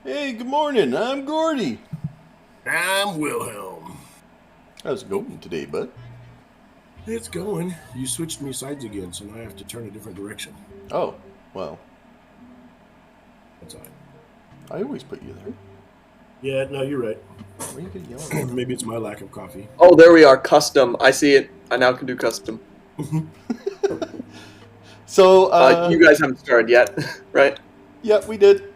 Hey, good morning. I'm Gordie. I'm Willhelm. How's it going today, bud? It's going. You switched me sides again, so now I have to turn a different direction. Oh, well, That's all right. I always put you there. Yeah, no, you're right. Why are you gonna yell at me? Maybe it's my lack of coffee. Oh, there we are. Custom. I see it. I now can do custom. So, You guys haven't started yet, right? yeah, we did.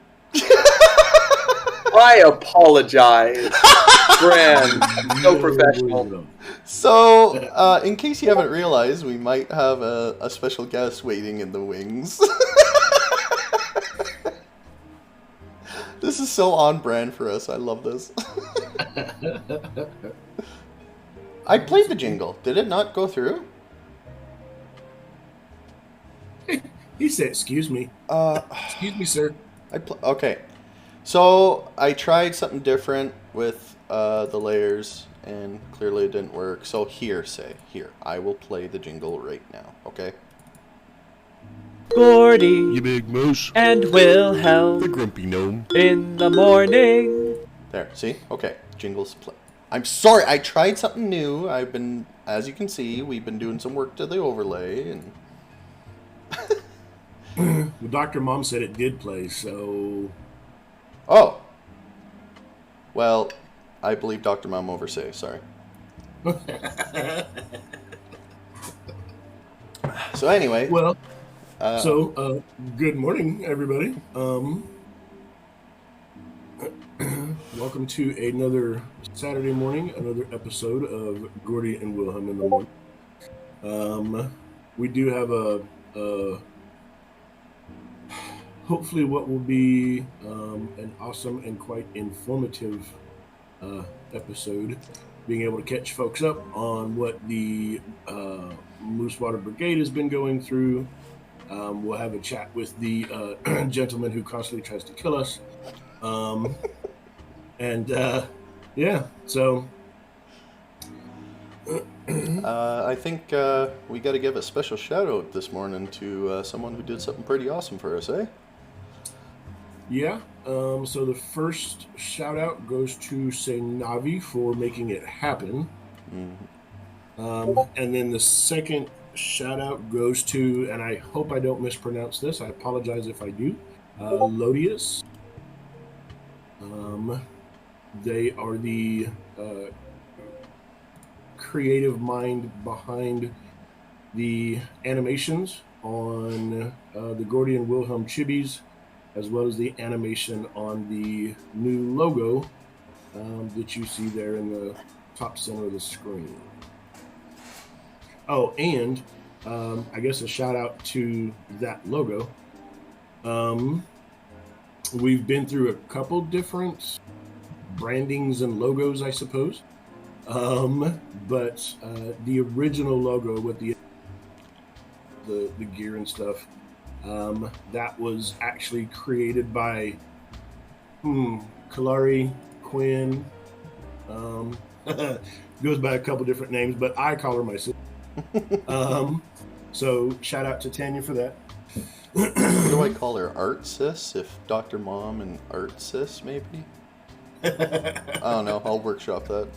I apologize. Brand. So professional. So, in case you haven't realized, we might have a special guest waiting in the wings. This is so on brand for us. I love this. I played the jingle. Did it not go through? He said, "Excuse me, excuse me, sir." Okay. So I tried something different with the layers, and clearly it didn't work. So here, I will play the jingle right now. Okay. Gordie You big moose. and The Willhelm grumpy gnome. in the morning. There. See? Okay. Jingles play. I'm sorry. I tried something new. As you can see, we've been doing some work to the overlay, and Well, Dr. Mom said it did play, so oh. Well, I believe Dr. Mom oversay. Sorry. So anyway. well. Good morning, everybody. Welcome to another Saturday morning, another episode of Gordie and Willhelm in the morning. We do have a hopefully what will be an awesome and quite informative episode, being able to catch folks up on what the Moose Water Brigade has been going through. We'll have a chat with the gentleman who constantly tries to kill us. Yeah, so. I think we got to give a special shout out this morning to someone who did something pretty awesome for us, eh? Yeah, so the first shout out goes to say Navi for making it happen. And then the second shout out goes to, and I hope I don't mispronounce this, I apologize if I do, Lodius. They are the creative mind behind the animations on the Gordie and Willhelm chibis, as well as the animation on the new logo that you see there in the top center of the screen. Oh, and I guess a shout out to that logo. We've been through a couple different brandings and logos, I suppose. But the original logo with the gear and stuff, that was actually created by Kalari Quinn. Goes by a couple different names, but I call her my sister. So shout out to Tanya for that. What do I call her? Art Sis? If Dr. Mom and Art Sis, maybe? I don't know. I'll workshop that.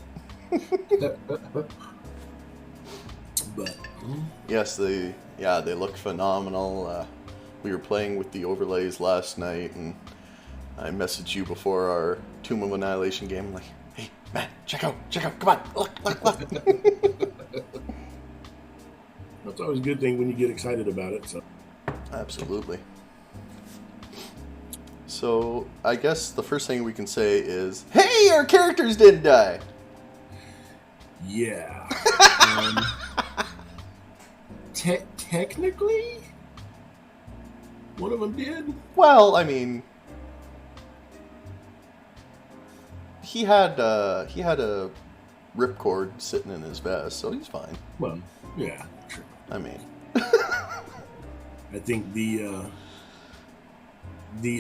But Yes, they look phenomenal. We were playing with the overlays last night, and I messaged you before our Tomb of Annihilation game. I'm like, hey, man, check out, come on, look. that's always a good thing when you get excited about it. So. Absolutely. So, I guess the first thing we can say is, hey, our characters didn't die! Yeah. Technically, one of them did. Well, I mean, he had a ripcord sitting in his vest, so he's fine. Well, yeah, sure. I mean, I think the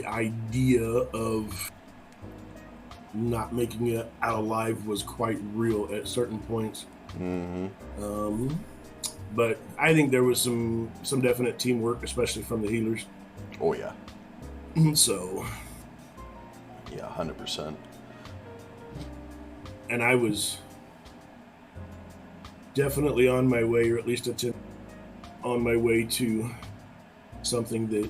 idea of not making it out alive was quite real at certain points. mm-hmm. But I think there was some definite teamwork, especially from the healers. Oh yeah. So Yeah, 100%. And I was definitely on my way, or at least on my way to something that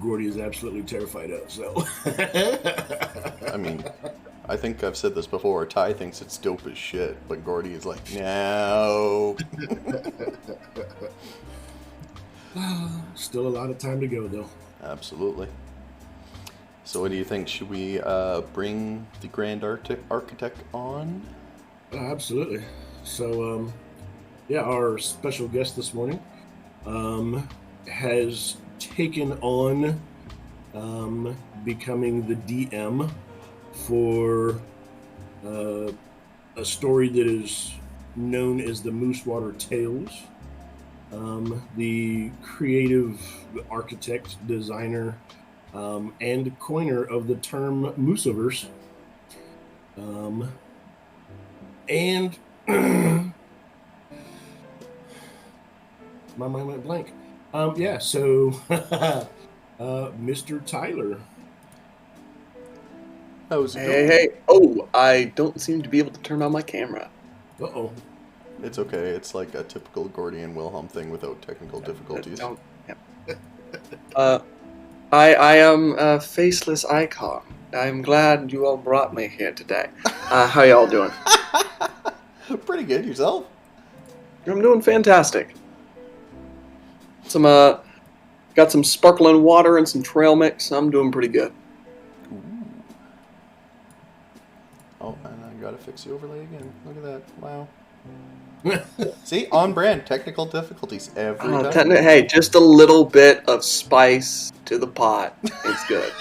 Gordie is absolutely terrified of. So, I mean, I think I've said this before. Ty thinks it's dope as shit, but Gordie is like, no. still a lot of time to go, though. Absolutely. So what do you think? Should we bring the Grand Architect on? Absolutely. So, yeah, our special guest this morning has taken on becoming the DM for a story that is known as the Moose Water Tales. The creative architect, designer, and coiner of the term Mooseverse. And my mind went blank. Yeah, so Mr. Tyler. How's it Hey, going? hey. Oh, I don't seem to be able to turn on my camera. Uh-oh. It's okay. It's like a typical Gordie and Willhelm thing without technical difficulties. Don't. Yeah. I am a faceless icon. I'm glad you all brought me here today. How y'all doing? Pretty good. Yourself? I'm doing fantastic. Got some sparkling water and some trail mix. I'm doing pretty good. Ooh. Oh, and I gotta fix the overlay again. Look at that. Wow. See, on brand. Technical difficulties every time. Hey, just a little bit of spice to the pot. It's good.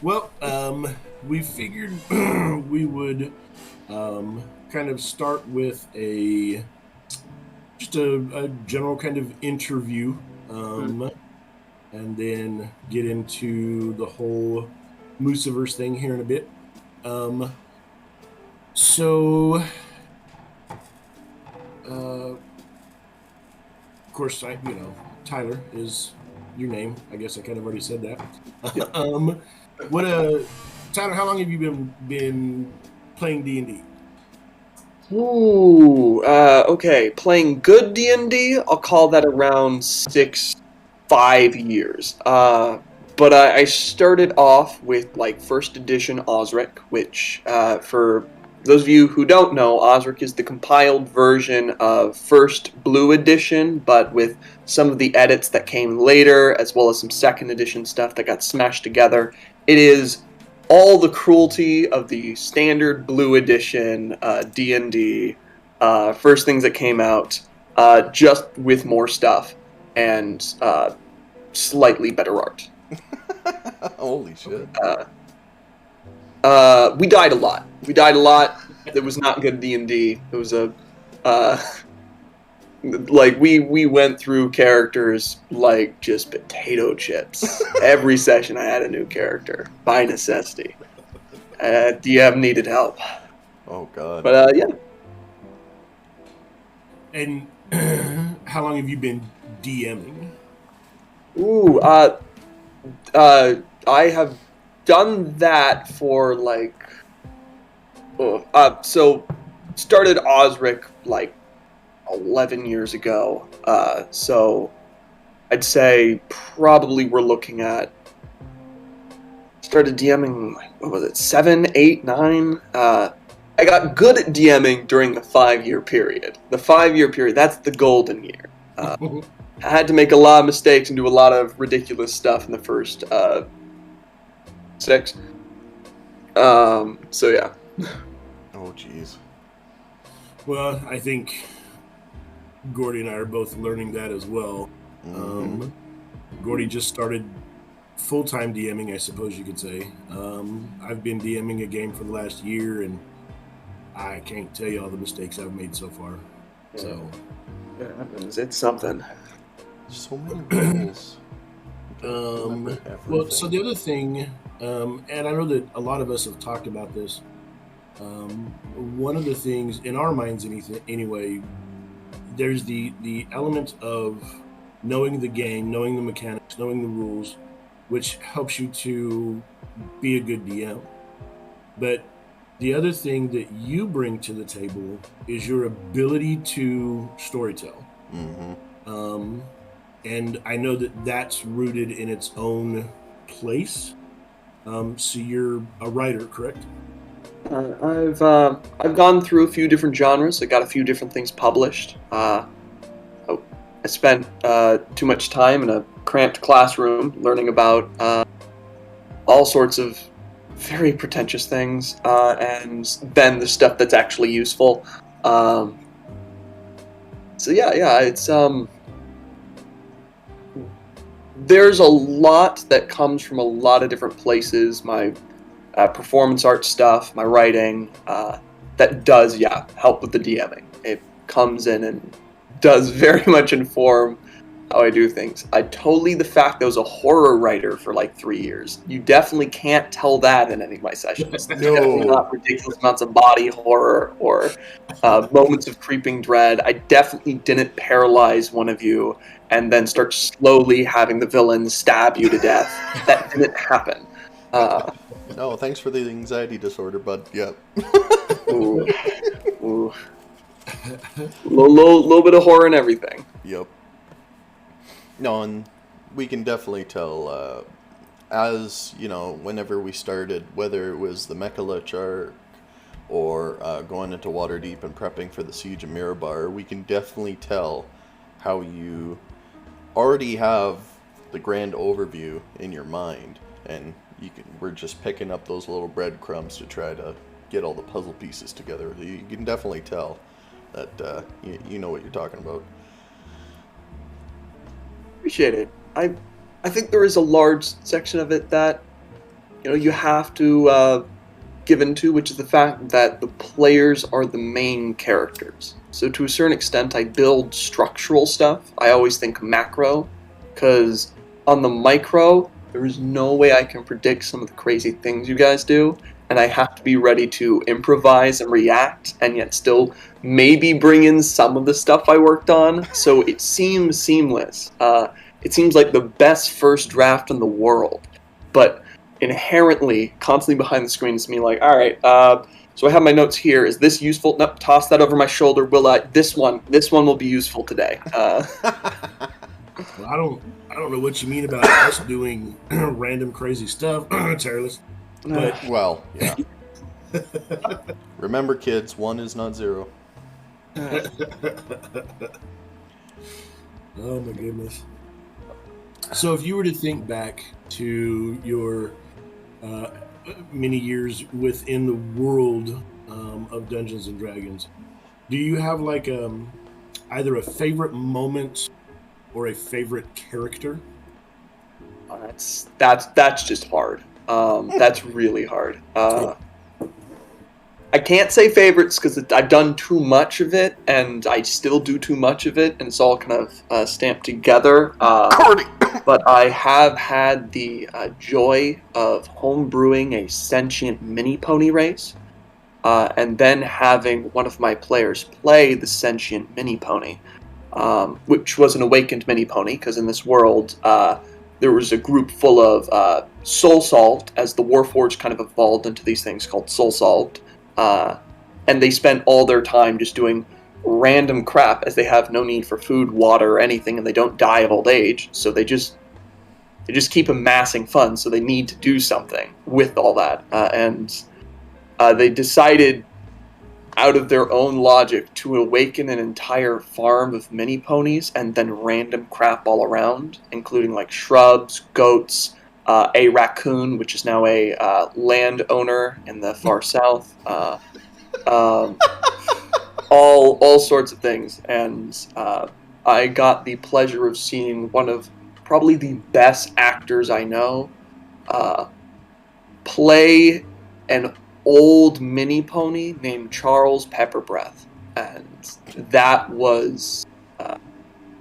Well, we figured we would kind of start with a general kind of interview, and then get into the whole Mooseverse thing here in a bit. So, of course, Tyler is your name. I guess I kind of already said that. Yeah. Tyler, how long have you been playing D&D? Ooh, okay. Playing good D&D, I'll call that around 5 years. But I started off with, like, first edition Osric, which, for those of you who don't know, Osric is the compiled version of first Blue Edition, but with some of the edits that came later, as well as some second edition stuff that got smashed together. It is all the cruelty of the standard Blue Edition D&D, first things that came out, just with more stuff and slightly better art. Holy shit. We died a lot. It was not good D&D. It was we went through characters like just potato chips. Every session I had a new character by necessity. DM needed help. Oh god. But yeah. And how long have you been DMing? Ooh, I have done that for so started Osric 11 years ago. So I'd say probably we're looking at started DMing, 7, 8, 9? I got good at DMing during the 5-year period. The 5-year period, that's the golden year. I had to make a lot of mistakes and do a lot of ridiculous stuff in the first 6. So yeah. Oh jeez. Well, I think Gordie and I are both learning that as well. Mm-hmm. Gordie just started full-time DMing, I suppose you could say. I've been DMing a game for the last year, and I can't tell you all the mistakes I've made so far. So It happens. It's something. So many rules. well, so the other thing, and I know that a lot of us have talked about this, one of the things in our minds anyway, there's the element of knowing the game, knowing the mechanics, knowing the rules, which helps you to be a good DM. But the other thing that you bring to the table is your ability to storytell. And I know that that's rooted in its own place. So you're a writer, correct? I've gone through a few different genres. I got a few different things published. I spent too much time in a cramped classroom learning about all sorts of very pretentious things, and then the stuff that's actually useful. So yeah, it's there's a lot that comes from a lot of different places. My performance art stuff, my writing, that does, help with the DMing. It comes in and does very much inform how I do things. The fact that I was a horror writer for like 3 years. You definitely can't tell that in any of my sessions. No. Definitely not ridiculous amounts of body horror or moments of creeping dread. I definitely didn't paralyze one of you and then start slowly having the villain stab you to death. That didn't happen. No, thanks for the anxiety disorder, bud. Yep. Ooh. Little bit of horror and everything. Yep. No, and we can definitely tell, as, whenever we started, whether it was the Mechalich arc or going into Waterdeep and prepping for the Siege of Mirabar, we can definitely tell how you already have the grand overview in your mind, and we're just picking up those little breadcrumbs to try to get all the puzzle pieces together. You can definitely tell that you know what you're talking about. Appreciate it. I think there is a large section of it that you have to give into, which is the fact that the players are the main characters. So to a certain extent, I build structural stuff. I always think macro, because on the micro, there is no way I can predict some of the crazy things you guys do, and I have to be ready to improvise and react, and yet still maybe bring in some of the stuff I worked on. So it seems seamless. It seems like the best first draft in the world, but inherently, constantly behind the screen is me like, all right, so I have my notes here. Is this useful? Nope, toss that over my shoulder. Will I? This one will be useful today. Well, I don't know what you mean about us doing random crazy stuff, Terrorless. But Well, yeah. Remember, kids, 1 is not 0. Oh my goodness. So if you were to think back to your many years within the world of Dungeons and Dragons, do you have like either a favorite moment or a favorite character? That's just hard. That's really hard. I can't say favorites because I've done too much of it, and I still do too much of it, and it's all kind of stamped together. Gordie! But I have had the joy of homebrewing a sentient mini pony race, and then having one of my players play the sentient mini pony, which was an awakened mini pony, because in this world, there was a group full of soul solved, as the Warforged kind of evolved into these things called soul solved, and they spent all their time just doing random crap, as they have no need for food, water, or anything, and they don't die of old age, so they just keep amassing funds, so they need to do something with all that, and they decided, out of their own logic, to awaken an entire farm of mini ponies and then random crap all around, including like shrubs, goats, a raccoon, which is now a landowner in the far south, all sorts of things. And I got the pleasure of seeing one of probably the best actors I know play an old mini pony named Charles Pepperbreath, and that was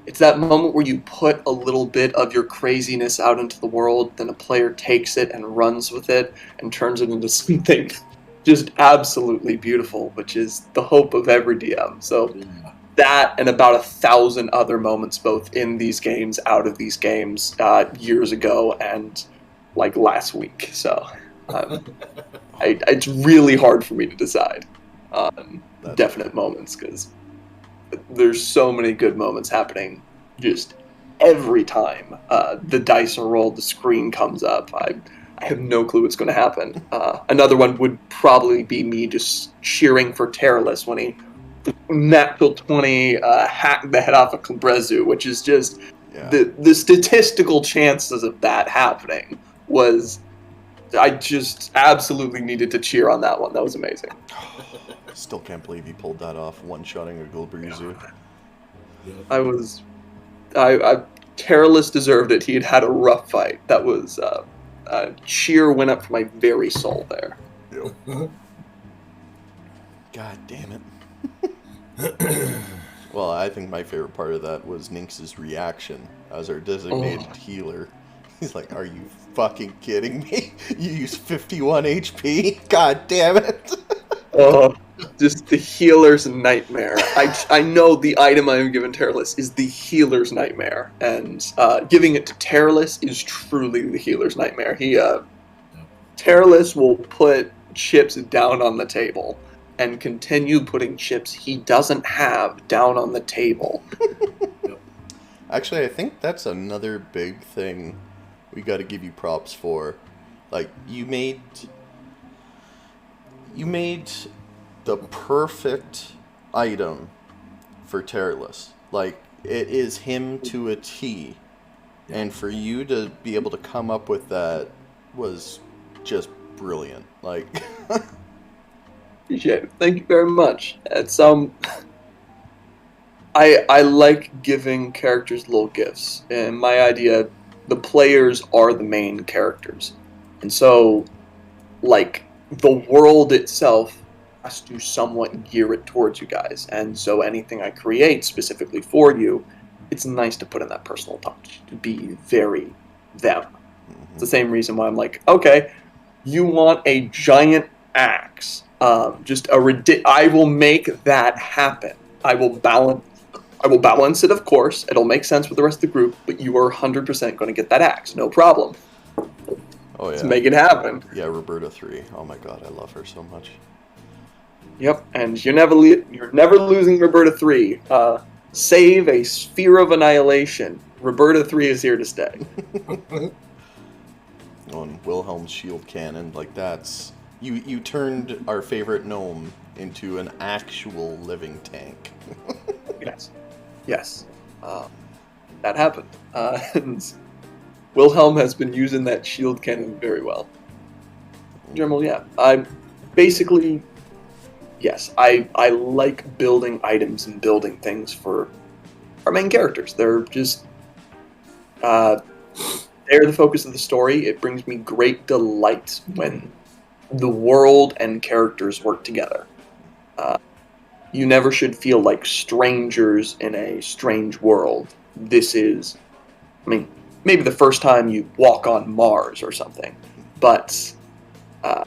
it's that moment where you put a little bit of your craziness out into the world, then a player takes it and runs with it and turns it into something just absolutely beautiful, which is the hope of every DM. So that and about 1,000 other moments, both in these games, out of these games, years ago, and like last week, so it's really hard for me to decide on definite moments because there's so many good moments happening just every time the dice are rolled, the screen comes up. I have no clue what's going to happen. Another one would probably be me just cheering for Terralus when he natural 20 hacked the head off of Clebrezu, which is just the statistical chances of that happening was. I just absolutely needed to cheer on that one. That was amazing. Still can't believe he pulled that off, one-shotting a Clebrezu. Terralus deserved it. He had had a rough fight. That was a cheer went up for my very soul there. Yep. God damn it. Well, I think my favorite part of that was Nynx's reaction as our designated healer. He's like, are you fucking kidding me? You use 51 HP? God damn it. Just the healer's nightmare. I know the item I am given Terralus is the healer's nightmare, and giving it to Terralus is truly the healer's nightmare. Terralus will put chips down on the table and continue putting chips he doesn't have down on the table. Actually, I think that's another big thing we got to give you props for. Like, you made the perfect item for Terralus. Like, it is him to a T. And for you to be able to come up with that was just brilliant. Like, appreciate it. Thank you very much. It's I like giving characters little gifts, and my idea, the players are the main characters, and so like the world itself has to somewhat gear it towards you guys, and so anything I create specifically for you, it's nice to put in that personal touch to be very them. It's the same reason why I'm like, okay, you want a giant axe. I will make that happen. I will balance it, of course. It'll make sense with the rest of the group, but you are 100% going to get that axe. No problem. oh yeah. Let's make it happen. Yeah, Roberta 3. Oh my god, I love her so much. Yep, and you're never losing Roberta 3. Save a sphere of annihilation. Roberta 3 is here to stay. On Willhelm's shield cannon, like that's... You turned our favorite gnome into an actual living tank. Yes. That happened. And Willhelm has been using that shield cannon very well. In general, yeah. I like building items and building things for our main characters. They're just... they're the focus of the story. It brings me great delight when the world and characters work together. You never should feel like strangers in a strange world. This is, maybe the first time you walk on Mars or something, but I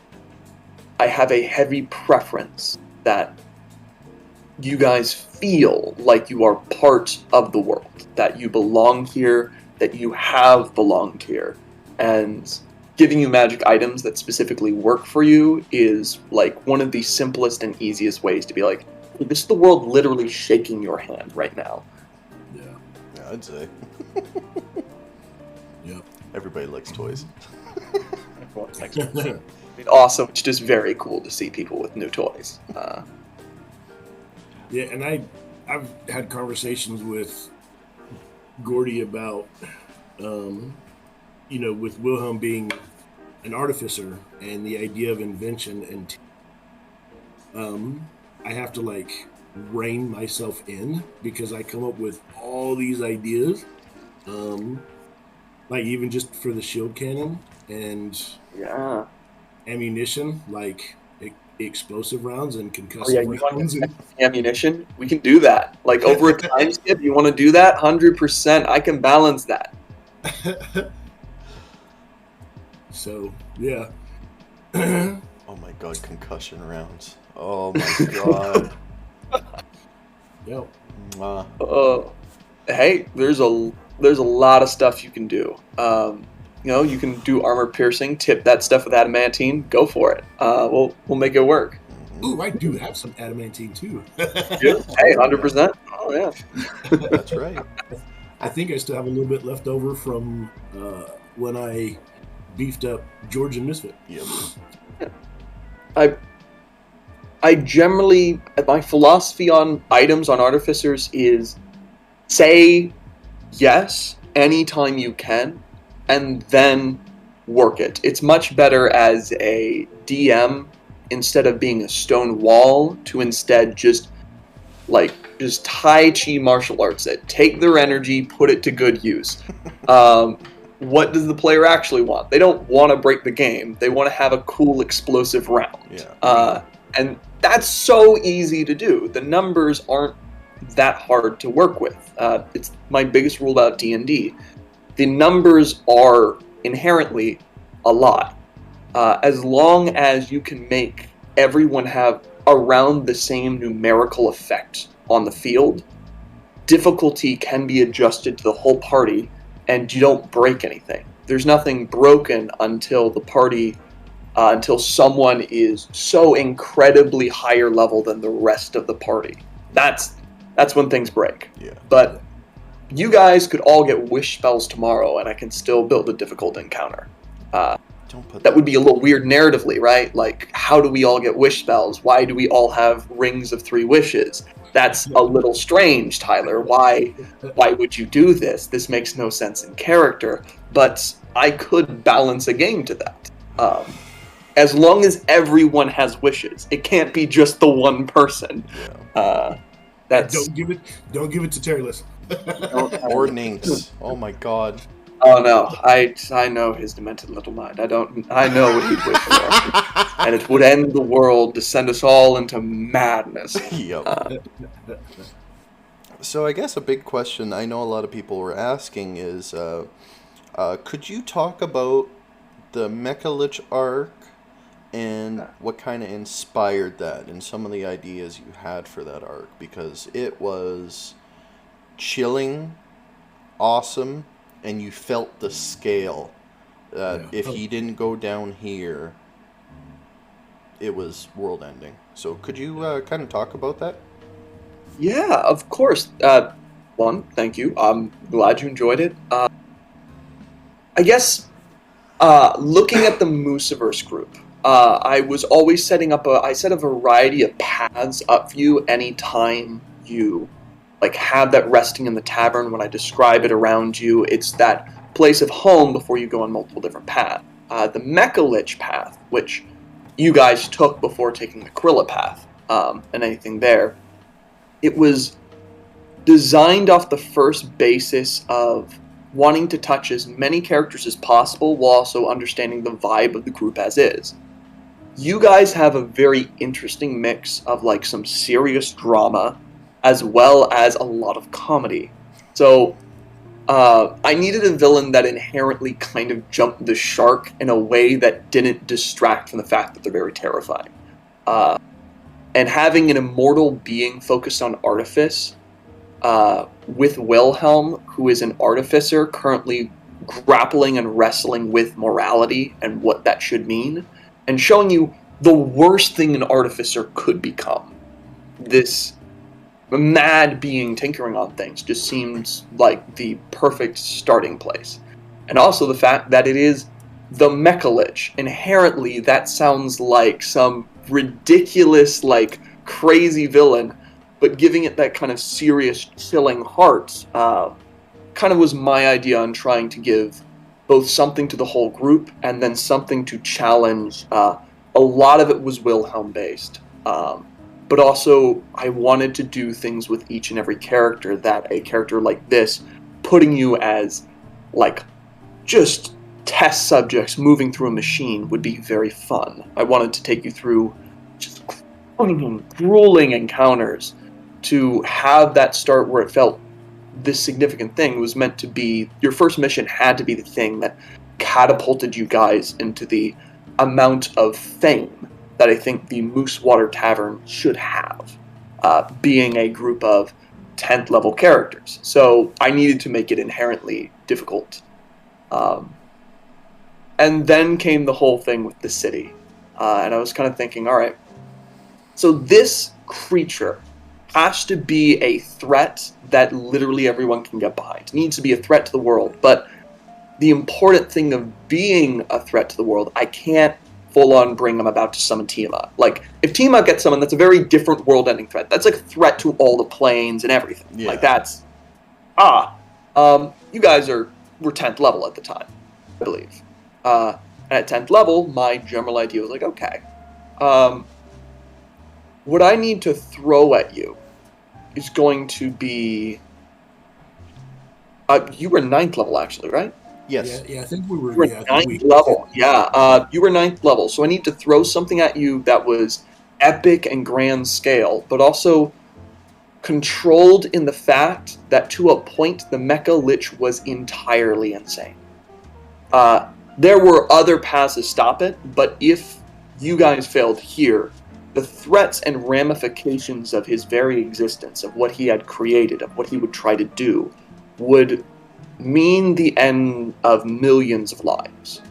have a heavy preference that you guys feel like you are part of the world, that you belong here, that you have belonged here, and giving you magic items that specifically work for you is like one of the simplest and easiest ways to be like, this is the world literally shaking your hand right now. Yeah, I'd say. Yep. Everybody likes toys. Awesome. It's just very cool to see people with new toys. Yeah, and I've had conversations with Gordie about, with Willhelm being an artificer and the idea of invention, and I have to like rein myself in because I come up with all these ideas, like even just for the shield cannon and ammunition, like explosive rounds and concussive rounds. Ammunition, we can do that. Like over a time skip, you want to do that? 100%. I can balance that. So yeah. Oh my god, concussion rounds. Oh my god. Yep. Hey, there's a lot of stuff you can do. you can do armor piercing, tip that stuff with adamantine. Go for it. We'll make it work. Ooh, I do have some adamantine too. Hey, 100%. Oh yeah. That's right. I think I still have a little bit left over from when I beefed up George and Misfit. Yep. I generally, my philosophy on items on artificers is say yes anytime you can, and then work it. It's much better as a DM, instead of being a stone wall, to instead just Tai Chi martial arts it. Take their energy, put it to good use. What does the player actually want? They don't want to break the game. They want to have a cool, explosive round. Yeah. And that's so easy to do. The numbers aren't that hard to work with. It's my biggest rule about D&D. The numbers are inherently a lot. As long as you can make everyone have around the same numerical effect on the field, difficulty can be adjusted to the whole party, and you don't break anything. There's nothing broken until the party, until someone is so incredibly higher level than the rest of the party. That's when things break. Yeah. But you guys could all get wish spells tomorrow, and I can still build a difficult encounter. That would be a little weird narratively, right? Like, how do we all get wish spells? Why do we all have rings of 3 wishes? That's a little strange, Tyler. Why would you do this? This makes no sense in character. But I could balance a game to that. As long as everyone has wishes. It can't be just the one person. Yeah. That's Don't give it to Terry. Listen. Or Ninx. Oh my god. Oh no, I know his demented little mind. I know what he'd wish for. And it would end the world to send us all into madness. Yep. So I guess a big question I know a lot of people were asking is, could you talk about the Mechalich arc and what kind of inspired that and some of the ideas you had for that arc? Because it was chilling, awesome, and you felt the scale. If he didn't go down here, it was world-ending. So could you kind of talk about that? Yeah, of course. One, thank you. I'm glad you enjoyed it. I guess looking at the Mooseverse group, I was always setting up I set a variety of paths up for you anytime you have that resting in the tavern. When I describe it around you, it's that place of home before you go on multiple different paths. The Mechalich path, which you guys took before taking the Krilla path, and anything there, it was designed off the first basis of wanting to touch as many characters as possible while also understanding the vibe of the group as is. You guys have a very interesting mix of some serious drama as well as a lot of comedy. So I needed a villain that inherently kind of jumped the shark in a way that didn't distract from the fact that they're very terrifying. And having an immortal being focused on artifice, with Willhelm, who is an artificer currently grappling and wrestling with morality and what that should mean, and showing you the worst thing an artificer could become. This mad being tinkering on things just seems like the perfect starting place. And also the fact that it is the Mechalich. Inherently, that sounds like some ridiculous, crazy villain, but giving it that kind of serious, chilling heart kind of was my idea on trying to give both something to the whole group and then something to challenge. A lot of it was Willhelm based. But also, I wanted to do things with each and every character that a character like this, putting you as, just test subjects moving through a machine would be very fun. I wanted to take you through just grueling encounters to have that start where it felt this significant thing was meant to be, your first mission had to be the thing that catapulted you guys into the amount of fame that I think the Moose Water Tavern should have, being a group of 10th level characters. So I needed to make it inherently difficult. And then came the whole thing with the city. And I was kind of thinking, all right, so this creature has to be a threat that literally everyone can get behind. It needs to be a threat to the world. But the important thing of being a threat to the world, I can't full-on bring I'm about to summon Tiamat. Like, if Tiamat gets summoned, that's a very different world-ending threat. That's like a threat to all the planes and everything. Yeah. Like, that's... you guys were 10th level at the time, I believe. And at 10th level, my general idea was like, okay, what I need to throw at you is going to be... you were 9th level, actually, right? Yes. Yeah, I think we were. You were 9th level. Yeah, you were 9th level. So I need to throw something at you that was epic and grand scale, but also controlled in the fact that to a point the Mecha Lich was entirely insane. There were other paths to stop it, but if you guys failed here, the threats and ramifications of his very existence, of what he had created, of what he would try to do, would mean the end of millions of lives,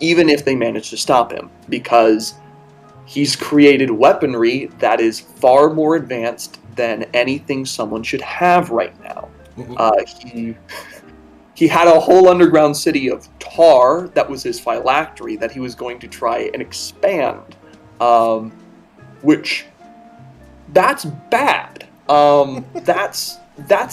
even if they manage to stop him, because he's created weaponry that is far more advanced than anything someone should have right now. He had a whole underground city of tar that was his phylactery that he was going to try and expand, which, that's bad. That's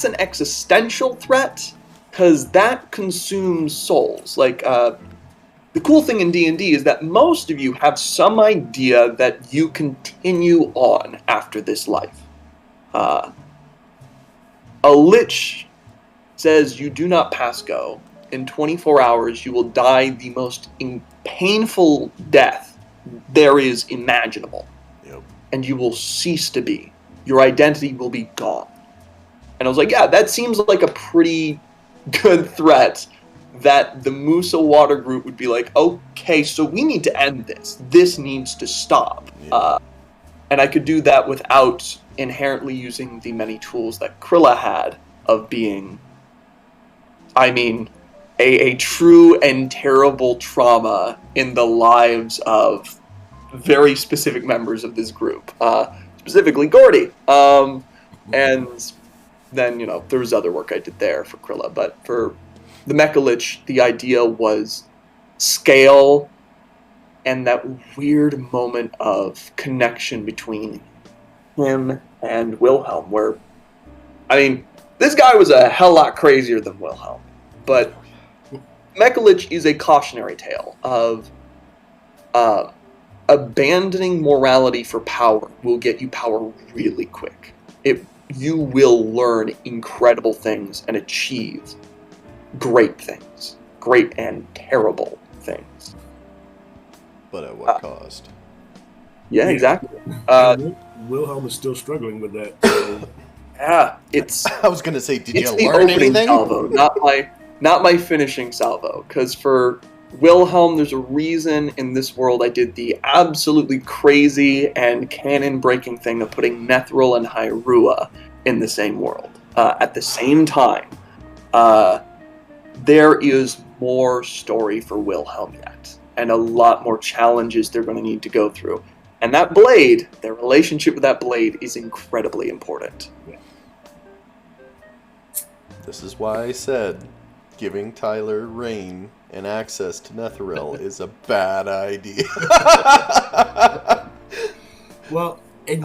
an existential threat, because that consumes souls. Like, the cool thing in D&D is that most of you have some idea that you continue on after this life. A Lich says you do not pass go. In 24 hours, you will die the most painful death there is imaginable. Yep. And you will cease to be. Your identity will be gone. And I was like, yeah, that seems like a pretty good threat that the Moose Water group would be like, okay, so we need to end this. This needs to stop. Yeah. And I could do that without inherently using the many tools that Krilla had of being, I mean, a true and terrible trauma in the lives of very specific members of this group. Specifically Gordie. And then, there was other work I did there for Krilla, but for the Mecha Lich, the idea was scale and that weird moment of connection between him and Willhelm, where, I mean, this guy was a hell lot crazier than Willhelm, but Mecha Lich is a cautionary tale of abandoning morality for power will get you power really quick. You will learn incredible things and achieve great things. Great and terrible things. But at what cost? Yeah, exactly. Willhelm is still struggling with that. So. Yeah, it's... I was going to say, did you the learn opening anything? salvo, not my finishing salvo. Because for Willhelm, there's a reason in this world I did the absolutely crazy and canon-breaking thing of putting Nethril and Hyrule in the same world. At the same time, there is more story for Willhelm yet, and a lot more challenges they're going to need to go through. And that blade, their relationship with that blade, is incredibly important. This is why I said giving Tyler rain and access to Netheril is a bad idea. Well, and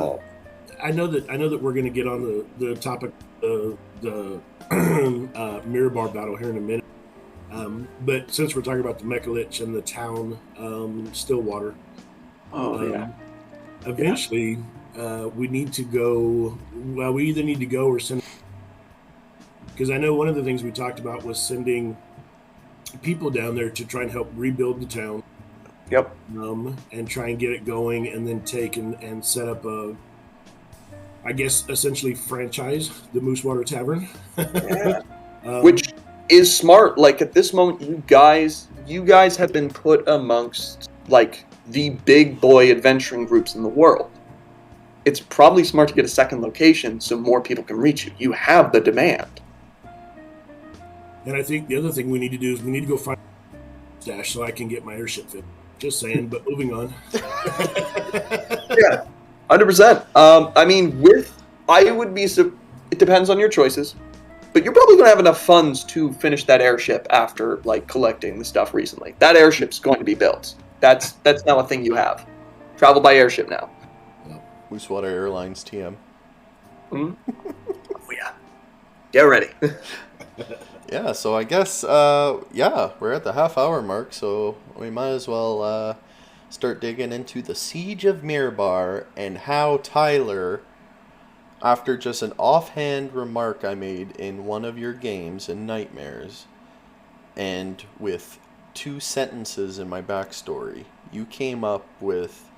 I know that we're going to get on the topic of the Mirabar battle here in a minute. But since we're talking about the Mecha Lich and the town Stillwater, eventually we need to go. Well, we either need to go or send. Because I know one of the things we talked about was sending people down there to try and help rebuild the town. Yep. And try and get it going, and then take and set up a, I guess, essentially franchise the Moose Water Tavern. Yeah. Which is smart. Like, at this moment, you guys have been put amongst, like, the big boy adventuring groups in the world. It's probably smart to get a second location so more people can reach you. You have the demand. And I think the other thing we need to do is we need to go find Dash so I can get my airship fit. Just saying, but moving on. Yeah, 100%. I mean, it depends on your choices, but you're probably going to have enough funds to finish that airship after, like, collecting the stuff recently. That airship's going to be built. That's now a thing you have. Travel by airship now. Moose Water Airlines TM. Oh, yeah. Get ready. Yeah, so I guess, we're at the half-hour mark, so we might as well start digging into the Siege of Mirabar and how Tyler, after just an offhand remark I made in one of your games in Nightmares, and with 2 sentences in my backstory, you came up with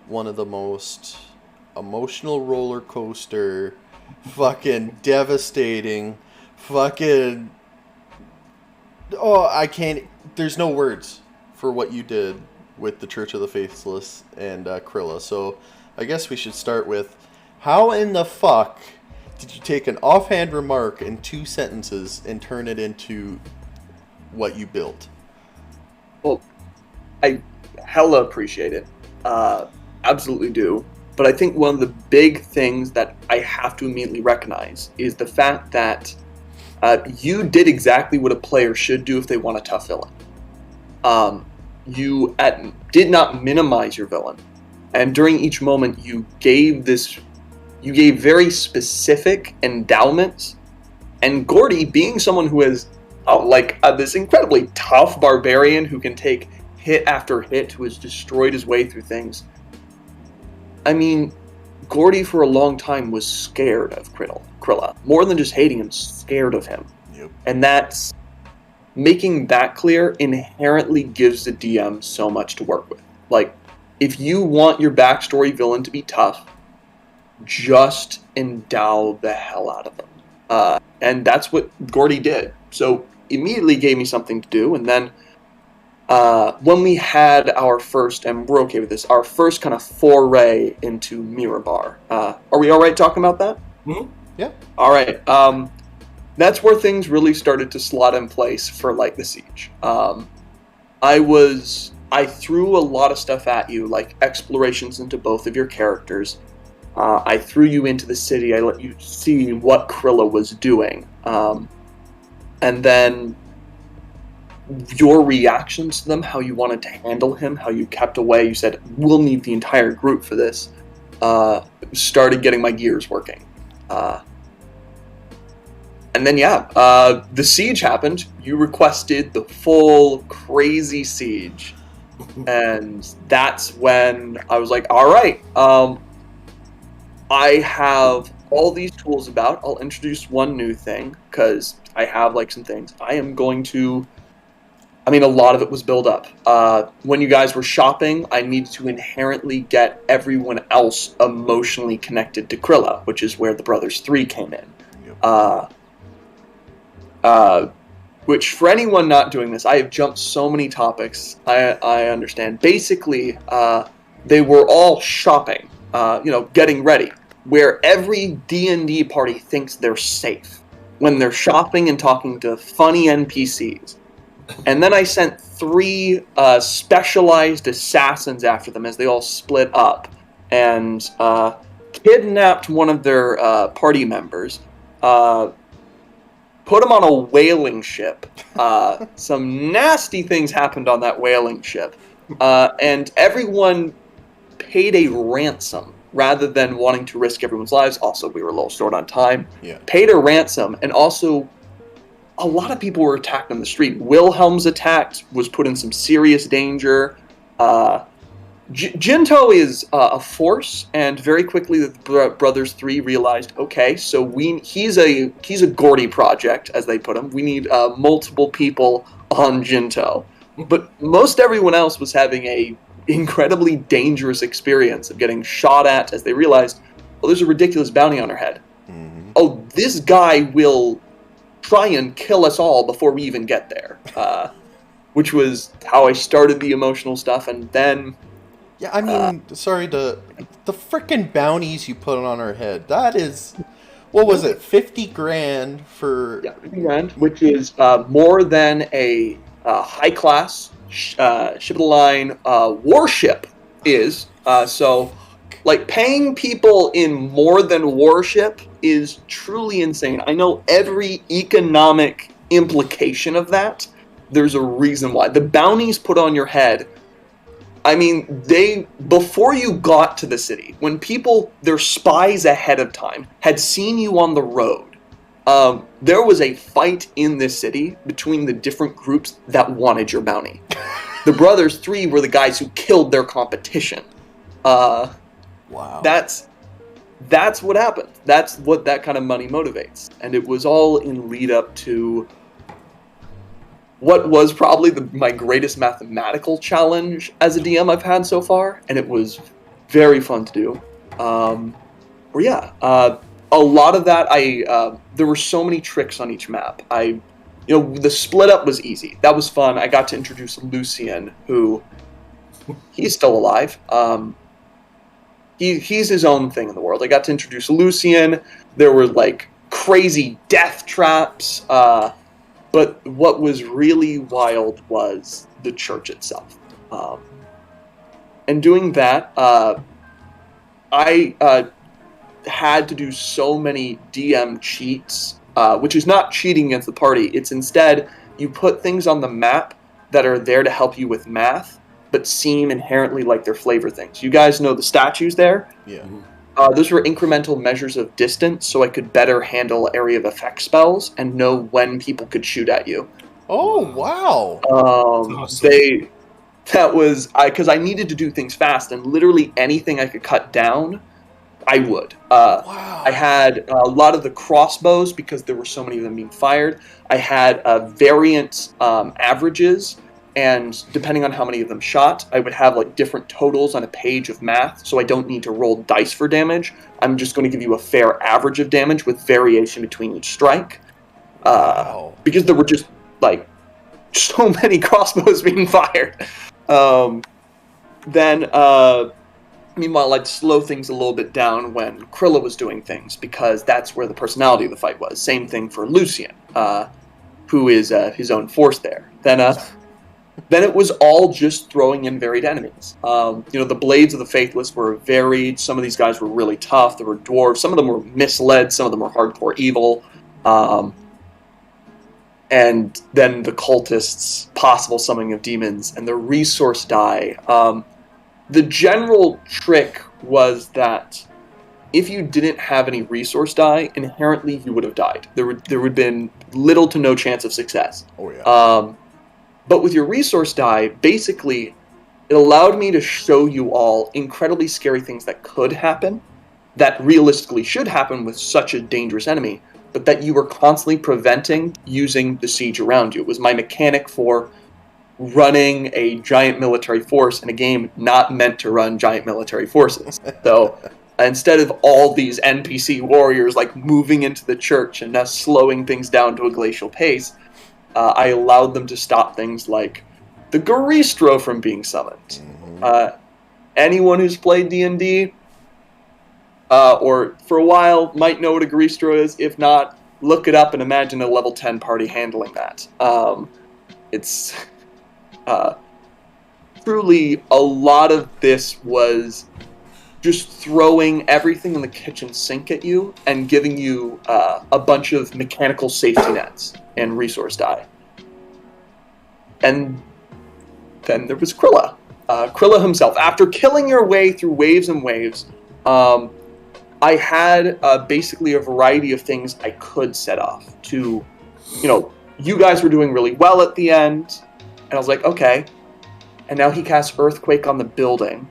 one of the most emotional roller coaster, fucking devastating, fucking... Oh, I can't... There's no words for what you did with the Church of the Faithless and Krilla. So I guess we should start with, how in the fuck did you take an offhand remark in 2 sentences and turn it into what you built? Well, I hella appreciate it. Absolutely do. But I think one of the big things that I have to immediately recognize is the fact that you did exactly what a player should do if they want a tough villain. You did not minimize your villain, and during each moment you gave very specific endowments. And Gordie, being someone who is this incredibly tough barbarian who can take hit after hit, who has destroyed his way through things. I mean, Gordie for a long time was scared of Krilla. More than just hating him, scared of him. Yep. And that's... making that clear inherently gives the DM so much to work with. Like, if you want your backstory villain to be tough, just endow the hell out of them. And that's what Gordie did. So, immediately gave me something to do, and then when we had our first, and we're okay with this, our first kind of foray into Mirabar. Are we alright talking about that? Mm-hmm. Yeah. Alright, that's where things really started to slot in place for, like, the siege. I threw a lot of stuff at you, like explorations into both of your characters. I threw you into the city. I let you see what Krilla was doing. And then your reactions to them, how you wanted to handle him, how you kept away. You said, we'll need the entire group for this. Started getting my gears working. And then, the siege happened. You requested the full crazy siege. And that's when I was like, all right, I have all these tools about. I'll introduce one new thing, because I have, like, some things. I am going to... I mean, a lot of it was built up. When you guys were shopping, I needed to inherently get everyone else emotionally connected to Krilla, which is where the Brothers 3 came in. Which, for anyone not doing this, I have jumped so many topics, I understand. Basically, they were all shopping, getting ready, where every D&D party thinks they're safe when they're shopping and talking to funny NPCs. And then I sent 3 specialized assassins after them as they all split up and kidnapped one of their party members, put him on a whaling ship. Some nasty things happened on that whaling ship. And everyone paid a ransom rather than wanting to risk everyone's lives. Also, we were a little short on time. Yeah. Paid a ransom, and also a lot of people were attacked on the street. Willhelm's attacked, was put in some serious danger. Jinto is a force, and very quickly the Brothers 3 realized, okay, so he's a Gordie project, as they put him. We need multiple people on Jinto. But most everyone else was having a incredibly dangerous experience of getting shot at as they realized, oh, there's a ridiculous bounty on our head. Mm-hmm. Oh, this guy will try and kill us all before we even get there. Which was how I started the emotional stuff, and then... Yeah, I mean, the frickin' bounties you put on our head, that is... What was it, 50 grand for... Yeah, 50 grand, which is more than a high-class ship of the line warship is. So, like, paying people in more than warship is truly insane. I know every economic implication of that. There's a reason why. The bounties put on your head, I mean, before you got to the city, when people, their spies ahead of time, had seen you on the road, there was a fight in this city between the different groups that wanted your bounty. The brothers 3 were the guys who killed their competition. Wow. That's what happened. That's what that kind of money motivates. And it was all in lead up to what was probably my greatest mathematical challenge as a DM I've had so far, and it was very fun to do. A lot of that, there were so many tricks on each map. The split up was easy. That was fun. I got to introduce Lucien, who, he's still alive. He's his own thing in the world. I got to introduce Lucien. There were, like, crazy death traps. But what was really wild was the church itself. And doing that, I had to do so many DM cheats, which is not cheating against the party. It's instead, you put things on the map that are there to help you with math, but seem inherently like they're flavor things. You guys know the statues there? Yeah. Those were incremental measures of distance, so I could better handle area of effect spells and know when people could shoot at you. Oh, wow. Awesome. That was, because I needed to do things fast, and literally anything I could cut down, I would. Wow. I had a lot of the crossbows, because there were so many of them being fired. I had variant averages, and depending on how many of them shot, I would have like different totals on a page of math, so I don't need to roll dice for damage. I'm just going to give you a fair average of damage with variation between each strike. Wow. Because there were just, like, so many crossbows being fired. Meanwhile, I'd slow things a little bit down when Krilla was doing things, because that's where the personality of the fight was. Same thing for Lucien, who is his own force there. Then it was all just throwing in varied enemies. The Blades of the Faithless were varied. Some of these guys were really tough. There were dwarves. Some of them were misled. Some of them were hardcore evil. And then the cultists, possible summoning of demons, and the resource die. The general trick was that if you didn't have any resource die, inherently you would have died. There would have been little to no chance of success. Oh, yeah. But with your resource die, basically, it allowed me to show you all incredibly scary things that could happen, that realistically should happen with such a dangerous enemy, but that you were constantly preventing using the siege around you. It was my mechanic for running a giant military force in a game not meant to run giant military forces. So instead of all these NPC warriors like moving into the church and us slowing things down to a glacial pace, I allowed them to stop things like the Garistro from being summoned. Mm-hmm. Anyone who's played D&D, or for a while, might know what a Garistro is. If not, look it up and imagine a level 10 party handling that. It's truly a lot of this was just throwing everything in the kitchen sink at you and giving you a bunch of mechanical safety nets and resource die. And then there was Krilla. Krilla himself. After killing your way through waves and waves, I had basically a variety of things I could set off to, you guys were doing really well at the end, and I was like, okay. And now he casts Earthquake on the building,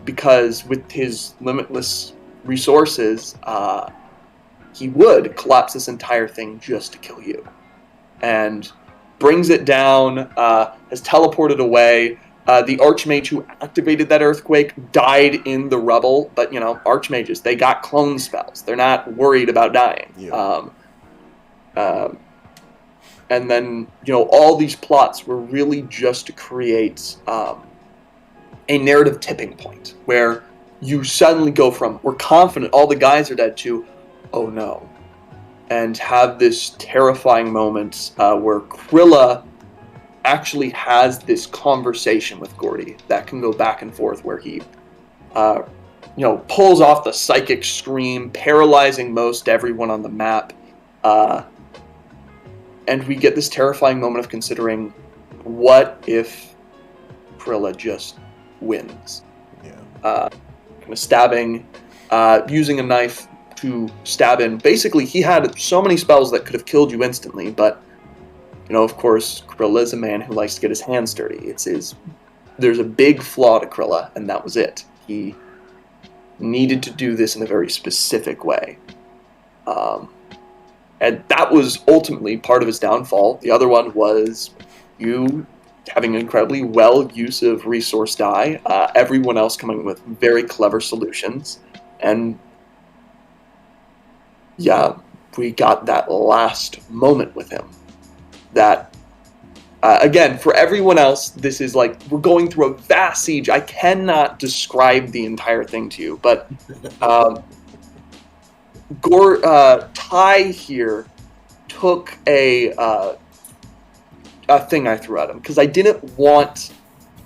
because with his limitless resources, he would collapse this entire thing just to kill you. And brings it down, has teleported away. The Archmage who activated that Earthquake died in the rubble, but, Archmages, they got clone spells. They're not worried about dying. Yeah. And then, all these plots were really just to create a narrative tipping point where you suddenly go from, we're confident all the guys are dead, to, oh no. And have this terrifying moment where Krilla actually has this conversation with Gordie that can go back and forth, where he, pulls off the psychic scream, paralyzing most everyone on the map. And we get this terrifying moment of considering, what if Krilla just wins? Yeah. Kind of stabbing, using a knife to stab in. Basically, he had so many spells that could have killed you instantly, but, of course, Krilla is a man who likes to get his hands dirty. There's a big flaw to Krilla, and that was it. He needed to do this in a very specific way. And that was ultimately part of his downfall. The other one was you having an incredibly well use of resource die, everyone else coming with very clever solutions, and yeah, we got that last moment with him. That, again, for everyone else, this is like, we're going through a vast siege. I cannot describe the entire thing to you, but Ty here took a thing I threw at him, because I didn't want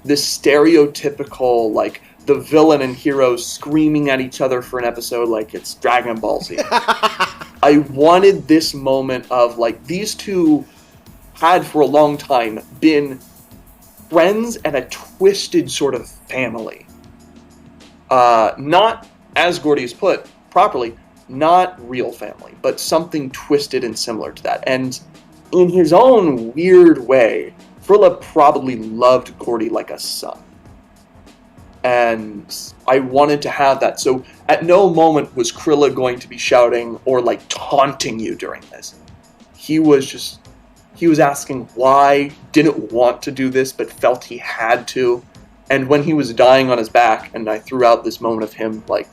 this stereotypical, like, the villain and hero screaming at each other for an episode like it's Dragon Ball Z. I wanted this moment of, like, these two had for a long time been friends and a twisted sort of family. Not, as Gordie has put properly, not real family, but something twisted and similar to that. And in his own weird way, Krilla probably loved Gordie like a son. And I wanted to have that. So at no moment was Krilla going to be shouting or, like, taunting you during this. He was asking why, didn't want to do this, but felt he had to. And when he was dying on his back, and I threw out this moment of him, like,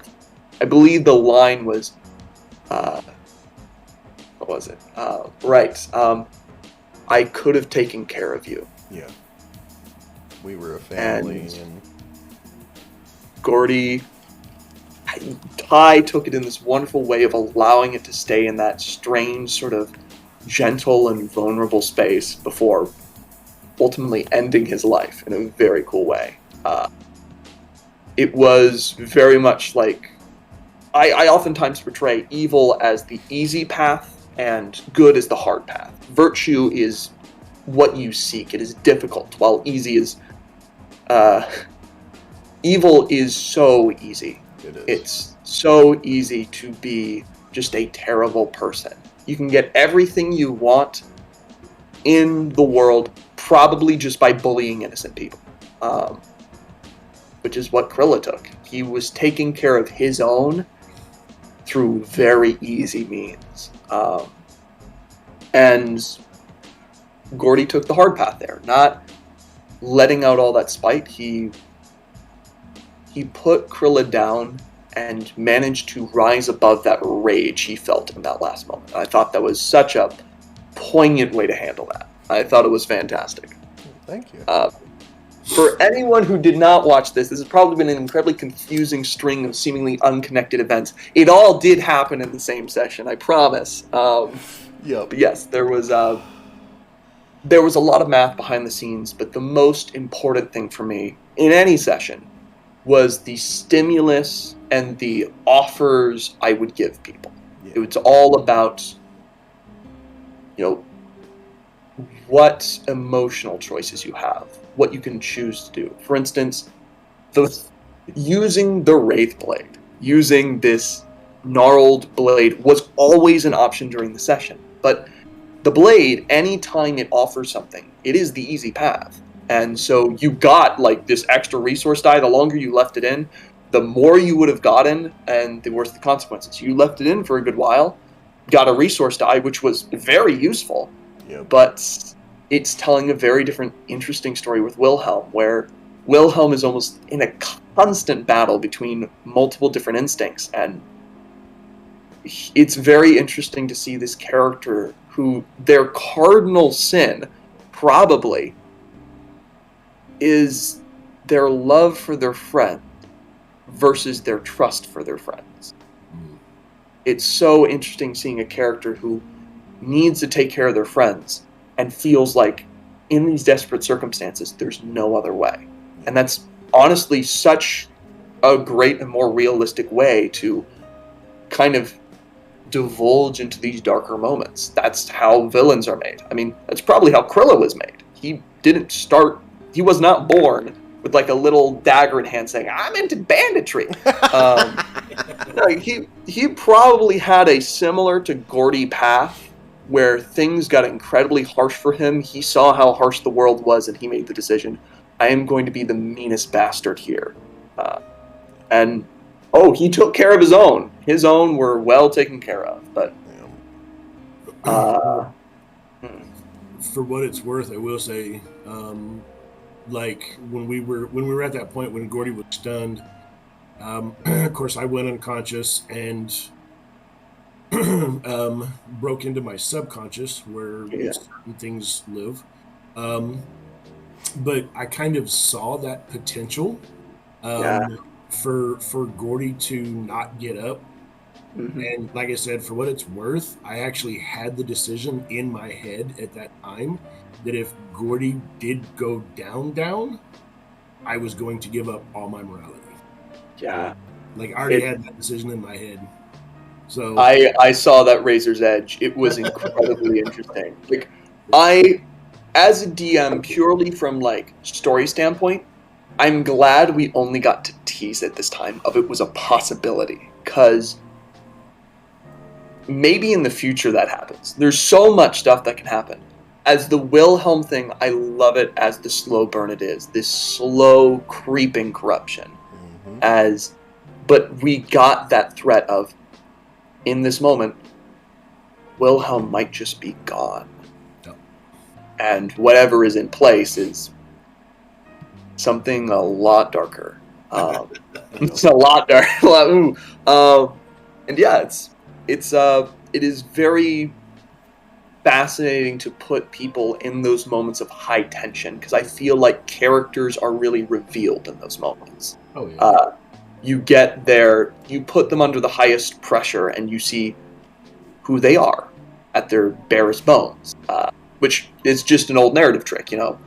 I believe the line was, what was it? I could have taken care of you. Yeah. We were a family, and Gordie, Ty took it in this wonderful way of allowing it to stay in that strange sort of gentle and vulnerable space before ultimately ending his life in a very cool way. It was very much like, I oftentimes portray evil as the easy path and good as the hard path. Virtue is what you seek. It is difficult, while easy is... evil is so easy. it is. It's so easy to be just a terrible person. You can get everything you want in the world probably just by bullying innocent people. Which is what Krilla took. He was taking care of his own through very easy means. And Gordie took the hard path there, not letting out all that spite. He put Krilla down and managed to rise above that rage he felt in that last moment. I thought that was such a poignant way to handle that. I thought it was fantastic. Thank you. For anyone who did not watch this has probably been an incredibly confusing string of seemingly unconnected events. It all did happen in the same session, I promise. Yep. But yes, there was a lot of math behind the scenes, but the most important thing for me in any session was the stimulus and the offers I would give people. Yeah. It was all about, what emotional choices you have, what you can choose to do. For instance, using the Wraith Blade, using this gnarled blade was always an option during the session. But the blade, anytime it offers something, it is the easy path. And so you got, like, this extra resource die. The longer you left it in, the more you would have gotten, and the worse the consequences. You left it in for a good while, got a resource die, which was very useful. Yep. But it's telling a very different, interesting story with Willhelm, where Willhelm is almost in a constant battle between multiple different instincts, and it's very interesting to see this character who their cardinal sin probably is their love for their friend versus their trust for their friends. It's so interesting seeing a character who needs to take care of their friends and feels like in these desperate circumstances, there's no other way. And that's honestly such a great and more realistic way to kind of divulge into these darker moments. That's how villains are made. I mean, that's probably how Krilla was made. He was not born with like a little dagger in hand saying, I'm into banditry. He probably had a similar to Gordie path where things got incredibly harsh for him. He saw how harsh the world was and he made the decision, I am going to be the meanest bastard here. He took care of his own. His own were well taken care of, but for what it's worth, I will say, like when we were at that point when Gordie was stunned, of course I went unconscious and broke into my subconscious where certain things live. But I kind of saw that potential for Gordie to not get up. Mm-hmm. And like I said, for what it's worth, I actually had the decision in my head at that time that if Gordie did go down, I was going to give up all my morality. Yeah. Like I already had that decision in my head. So I saw that razor's edge. It was incredibly interesting. Like as a DM, purely from like story standpoint, I'm glad we only got to tease it this time of it was a possibility, because maybe in the future that happens. There's so much stuff that can happen. As the Willhelm thing, I love it as the slow burn it is. This slow creeping corruption. Mm-hmm. But we got that threat of, in this moment, Willhelm might just be gone. Yep. And whatever is in place is something a lot darker. It's a lot darker. And yeah, it is very fascinating to put people in those moments of high tension, because I feel like characters are really revealed in those moments. Oh yeah. You get there, you put them under the highest pressure, and you see who they are at their barest bones, which is just an old narrative trick, you know.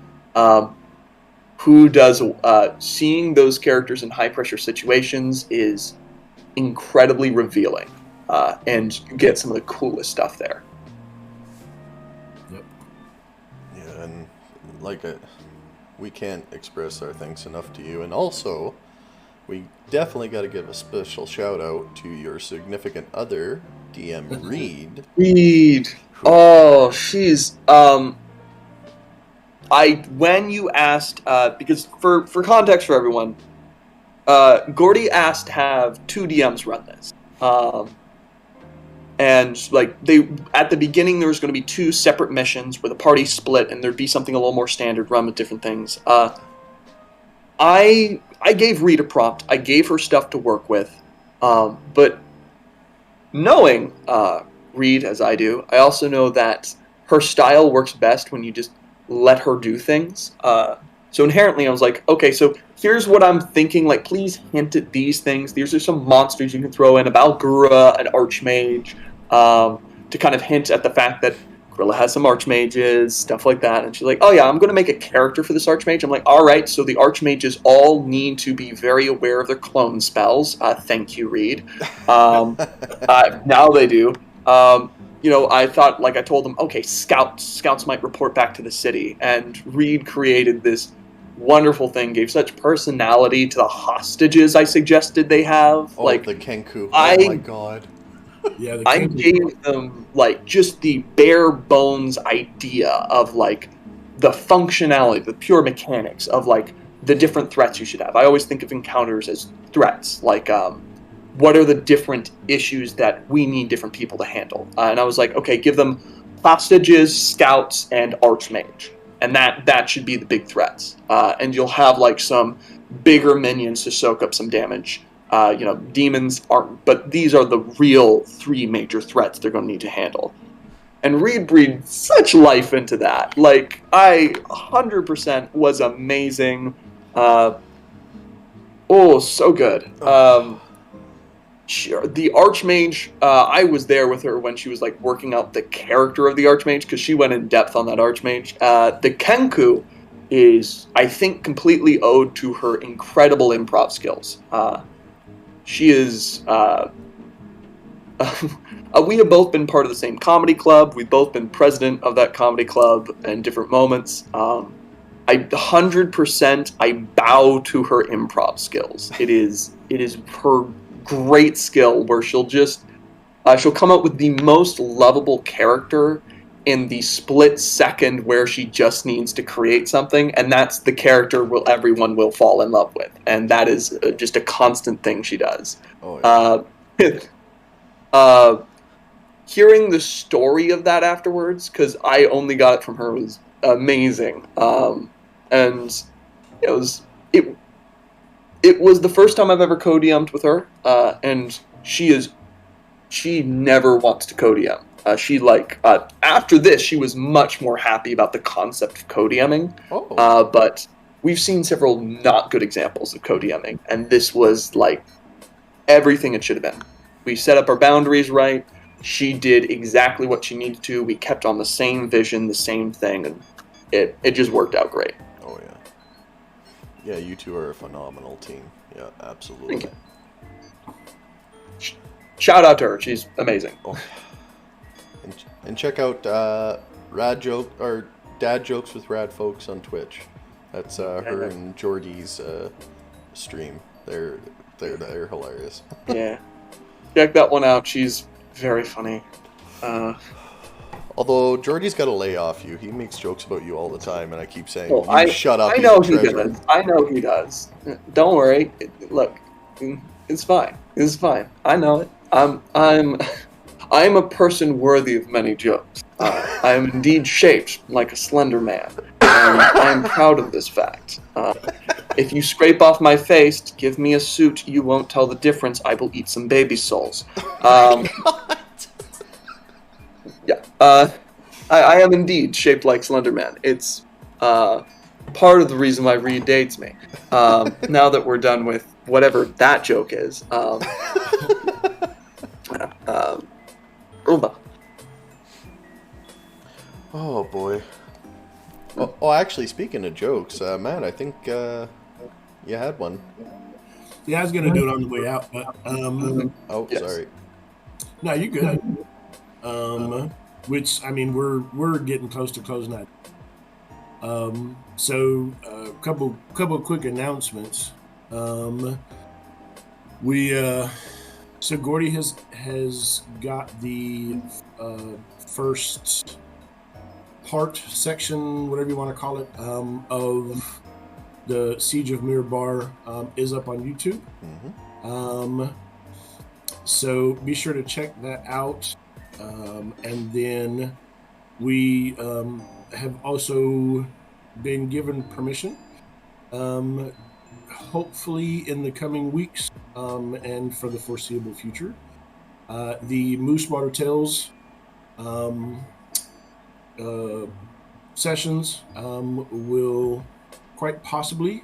Seeing those characters in high pressure situations is incredibly revealing, and you get some of the coolest stuff there. Yep. Yeah, and we can't express our thanks enough to you, and also we definitely got to give a special shout out to your significant other, DM Reed. Reed. Oh, she's when you asked, because for context for everyone, Gordie asked to have 2 DMs run this. And like at the beginning there was going to be 2 separate missions where the party split and there'd be something a little more standard run with different things. I gave Reed a prompt. I gave her stuff to work with. But knowing Reed as I do, I also know that her style works best when you just let her do things. So inherently I was like, okay, so here's what I'm thinking. Like, please hint at these things. These are some monsters you can throw in. A Balgura, an Archmage, to kind of hint at the fact that Krilla has some Archmages, stuff like that. And she's like, oh yeah, I'm going to make a character for this Archmage. I'm like, all right, so the Archmages all need to be very aware of their clone spells. Thank you, Reed. Now they do. I thought, like I told them, okay, scouts might report back to the city. And Reed created this wonderful thing, gave such personality to the hostages I suggested they have. Oh, like the Kenku. Oh my god. Yeah, I gave them like just the bare bones idea of like the functionality, the pure mechanics of like the different threats you should have. I always think of encounters as threats, like what are the different issues that we need different people to handle. And I was like, okay, give them hostages, scouts, and Archmage. And that should be the big threats. And you'll have like some bigger minions to soak up some damage. Demons aren't, but these are the real 3 major threats they're going to need to handle. And Reed breathed such life into that. Like, I 100% was amazing. So good. the Archmage, I was there with her when she was like working out the character of the Archmage because she went in depth on that Archmage. The Kenku is, I think, completely owed to her incredible improv skills. She is. We have both been part of the same comedy club. We've both been president of that comedy club in different moments. 100% I bow to her improv skills. It is her great skill where she'll come up with the most lovable character in the split second where she just needs to create something, and that's the character everyone will fall in love with, and that is just a constant thing she does. Oh, yeah. Hearing the story of that afterwards, because I only got it from her, was amazing. And it was the first time I've ever co-DM'd with her, and she never wants to co-DM. After this, she was much more happy about the concept of co-DMing. Oh. But we've seen several not good examples of co-DMing, and this was like everything it should have been. We set up our boundaries right. She did exactly what she needed to. We kept on the same vision, the same thing, and it just worked out great. Oh, yeah. Yeah, you two are a phenomenal team. Yeah, absolutely. Shout out to her. She's amazing. Oh. And check out Dad Jokes with Rad Folks on Twitch. That's her and Gordie's stream. They're hilarious. Yeah. Check that one out. She's very funny. Although Gordie's got to lay off you. He makes jokes about you all the time, and I keep saying, shut up. I know he does. I know he does. Don't worry. Look, it's fine. It's fine. I know it. I'm a person worthy of many jokes. I am indeed shaped like a slender man, and I am proud of this fact. If you scrape off my face to give me a suit, you won't tell the difference. I will eat some baby souls. Yeah, I am indeed shaped like Slender Man. It's part of the reason why Reed dates me. Now that we're done with whatever that joke is. Oh, boy. Oh, actually, speaking of jokes, Matt, I think you had one. Yeah, I was going to do it on the way out, but... yes. Sorry. No, you're good. Which, I mean, we're getting close to closing out. So, a couple of quick announcements. So Gordie has got the first section, whatever you want to call it, of the Siege of Mirabar is up on YouTube. Mm-hmm. So be sure to check that out. And then we have also been given permission, hopefully in the coming weeks and for the foreseeable future, the Moose Water Tales sessions will quite possibly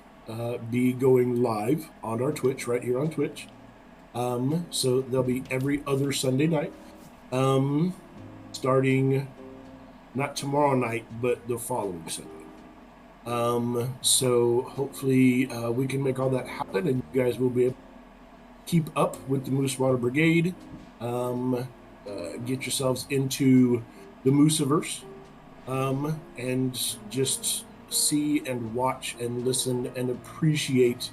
be going live on our Twitch, right here on Twitch. So they'll be every other Sunday night, starting not tomorrow night, but the following Sunday. So hopefully we can make all that happen, and you guys will be able to keep up with the Moose Water Brigade, get yourselves into the Mooseverse, and just see and watch and listen and appreciate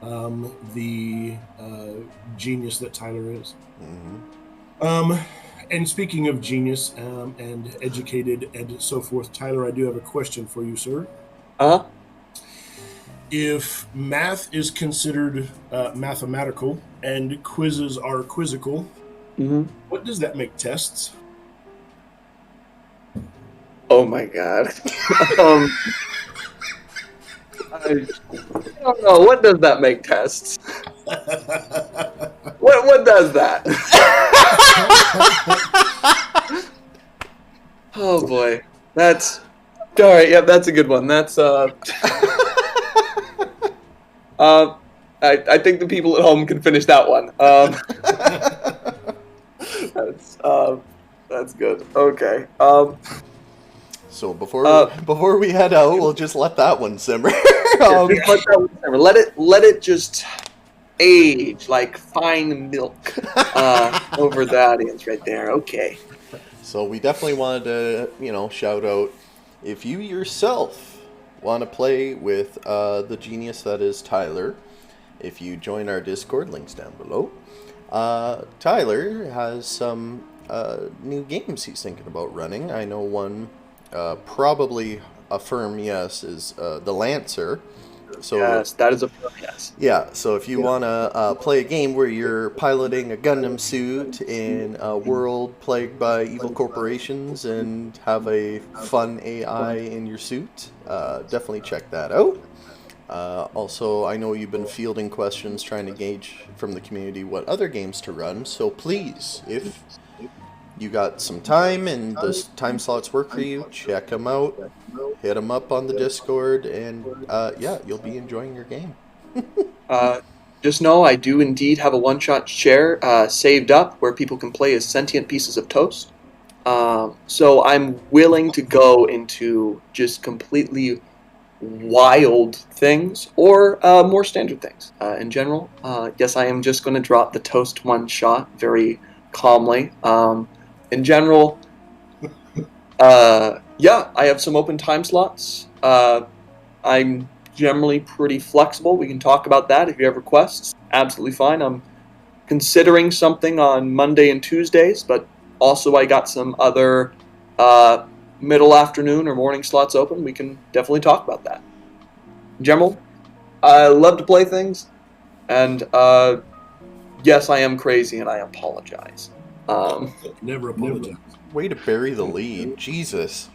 the genius that Tyler is. Mm-hmm. And speaking of genius and educated and so forth, Tyler, I do have a question for you, sir. If math is considered mathematical and quizzes are quizzical, mm-hmm. What does that make tests? Oh my god. I don't know. What does that make tests? What does that? Oh boy. That's alright, yeah, that's a good one. That's I think the people at home can finish that one. That's good. Okay. So before we head out, we'll just let that one simmer. Let it just age like fine milk over the audience right there. Okay. So we definitely wanted to, shout out if you yourself want to play with the genius that is Tyler. If you join our Discord, links down below. Tyler has some new games he's thinking about running. I know one, probably a firm yes, is the Lancer. So, yes, that is a firm yes. Yeah, so if you want to play a game where you're piloting a Gundam suit in a world plagued by evil corporations and have a fun AI in your suit, definitely check that out. Also, I know you've been fielding questions trying to gauge from the community what other games to run, so please, if you got some time and the time slots work for you, check them out, hit them up on the Discord, and you'll be enjoying your game. Just know I do indeed have a one-shot share saved up where people can play as sentient pieces of toast. So I'm willing to go into just completely wild things or more standard things. In general, yes, I am just going to drop the toast one shot very calmly. In general, I have some open time slots. I'm generally pretty flexible. We can talk about that if you have requests. Absolutely fine. I'm considering something on Monday and Tuesdays, but also I got some other middle afternoon or morning slots open. We can definitely talk about that. In general, I love to play things, and yes, I am crazy, and I apologize. Never apologize. Way to bury the lead. Jesus.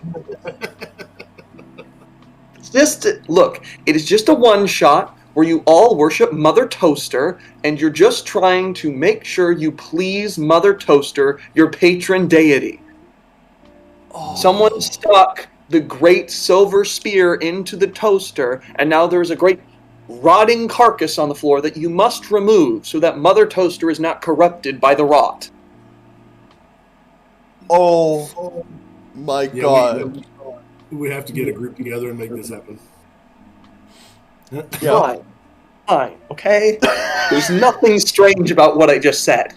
Look, it is just a one-shot where you all worship Mother Toaster, and you're just trying to make sure you please Mother Toaster, your patron deity. Oh. Someone stuck the great silver spear into the toaster, and now there's a great rotting carcass on the floor that you must remove so that Mother Toaster is not corrupted by the rot. Oh my God. We have to get a group together and make this happen. Yeah. Fine, okay? There's nothing strange about what I just said.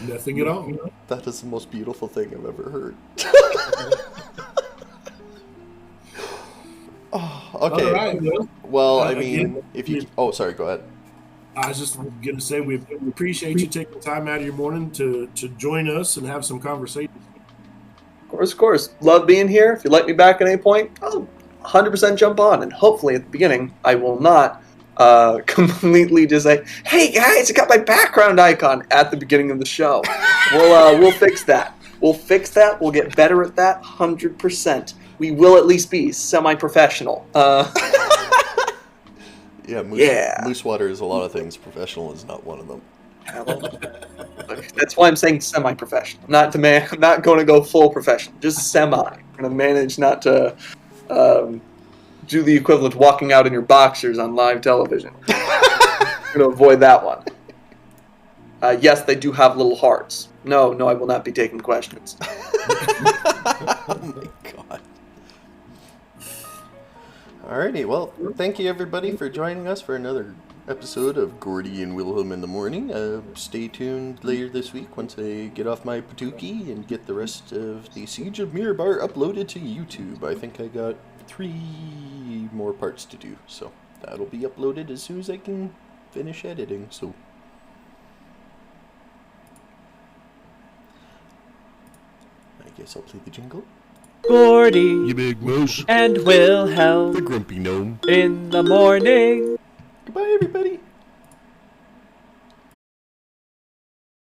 Nothing at all. That is the most beautiful thing I've ever heard. Oh, okay. All right, well, I mean, if you... Oh, sorry, go ahead. I was just going to say we appreciate you taking time out of your morning to join us and have some conversation. Of course. Love being here. If you'd like me back at any point, I'll 100% jump on. And hopefully at the beginning, I will not completely just say, hey guys, I got my background icon at the beginning of the show. We'll fix that. We'll get better at that 100%. We will at least be semi-professional. Moose Water is a lot of things. Professional is not one of them. That's why I'm saying semi-professional. I'm not going to go full professional. Just semi. I'm going to manage not to do the equivalent of walking out in your boxers on live television. I'm going to avoid that one. Yes, they do have little hearts. No, I will not be taking questions. Oh my God. Alrighty, well, thank you everybody for joining us for another episode of Gordie and Willhelm in the morning. Stay tuned later this week once I get off my patookie and get the rest of the Siege of Mirabar uploaded to YouTube. I think I got 3 more parts to do, so that'll be uploaded as soon as I can finish editing. So I guess I'll play the jingle. Gordie, You big moose. and The Willhelm grumpy gnome. in the morning. Goodbye everybody.